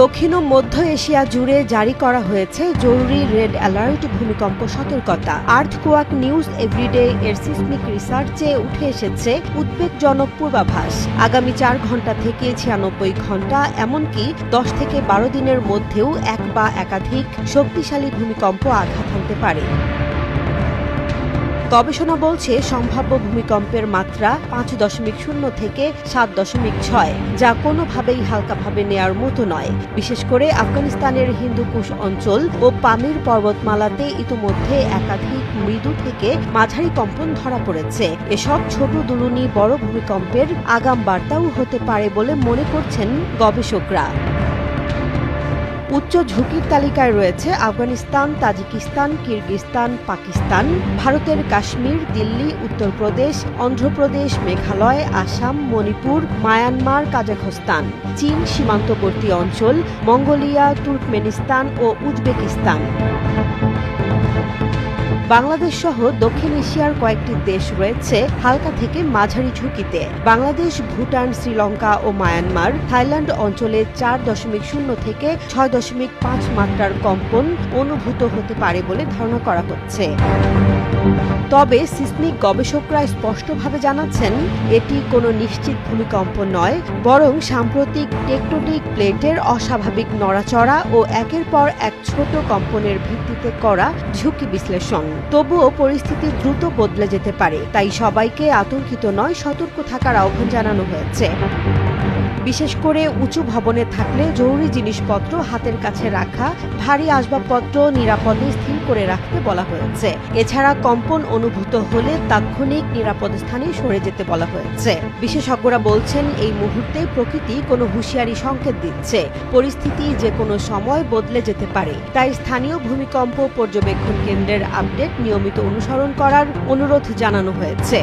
দক্ষিণ ও মধ্য এশিয়া জুড়ে জারি করা হয়েছে জরুরি রেড অ্যালার্ট ভূমিকম্প সতর্কতা। আর্থকোয়াক নিউজ এভরিডে এর সিসমিক রিসার্চে উঠে এসেছে উদ্বেগজনক পূর্বাভাস। আগামী 4 ঘন্টা থেকে 96 ঘন্টা এমনকি 10 থেকে 12 দিনের মধ্যেও এক বা একাধিক শক্তিশালী ভূমিকম্প আঘাত হানতে পারে। গবেষণা বলছে সম্ভাব্য ভূমিকম্পের মাত্রা 5.0 থেকে 7.6, যা কোনোভাবেই হালকাভাবে নেয়ার মতো নয়। বিশেষ করে আফগানিস্তানের হিন্দুকুশ অঞ্চল ও পামির পর্বতমালাতে ইতোমধ্যে একাধিক মৃদু থেকে মাঝারি কম্পন ধরা পড়েছে। এসব ছোট দুলুনি বড় ভূমিকম্পের আগাম বার্তাও হতে পারে বলে মনে করছেন গবেষকরা। উচ্চ ঝুঁকির তালিকায় রয়েছে আফগানিস্তান, তাজিকিস্তান, কিরগিজস্তান, পাকিস্তান, ভারতের কাশ্মীর, দিল্লি, উত্তরপ্রদেশ, অন্ধ্রপ্রদেশ, মেঘালয়, আসাম, মণিপুর, মায়ানমার, কাজাখস্তান, চীন সীমান্তবর্তী অঞ্চল, মঙ্গোলিয়া, তুর্কমেনিস্তান ও উজবেকিস্তান। বাংলাদেশ সহ দক্ষিণ এশিয়ার কয়েকটি দেশ রয়েছে হালকা থেকে মাঝারি ঝুঁকিতে। বাংলাদেশ, ভুটান, শ্রীলঙ্কা ও মায়ানমার, থাইল্যান্ড অঞ্চলে 4.0 থেকে 6.5 মাত্রার কম্পন অনুভূত হতে পারে বলে ধারণা করা হচ্ছে। তবে সিসমিক গবেষকরা স্পষ্টভাবে জানাচ্ছেন এটি কোনো নিশ্চিত ভূমিকম্প নয়, বরং সাম্প্রতিক টেকটোনিক প্লেটের অস্বাভাবিক নড়াচড়া ও একের পর এক ছোট কম্পনের ভিত্তিতে করা ঝুঁকি বিশ্লেষণ। তবুও পরিস্থিতি দ্রুত বদলে যেতে পারে, তাই সবাইকে আতঙ্কিত নয়, সতর্ক থাকার আহ্বান জানানো হয়েছে। বিশেষ করে উঁচু ভবনে থাকলে জরুরি জিনিসপত্র হাতের কাছে রাখা, ভারী আসবাবপত্র নিরাপদে স্থির করে রাখতে বলা হয়েছে। এছাড়া কম্পন অনুভূত হলে তাৎক্ষণিক নিরাপদ স্থানে সরে যেতে বলা হয়েছে। বিশেষজ্ঞরা বলছেন এই মুহূর্তে প্রকৃতি কোনো হুঁশিয়ারি সংকেত দিচ্ছে, পরিস্থিতি যে কোনো সময় বদলে যেতে পারে। তাই স্থানীয় ভূমিকম্প পর্যবেক্ষণ কেন্দ্রের আপডেট নিয়মিত অনুসরণ করার অনুরোধ জানানো হয়েছে।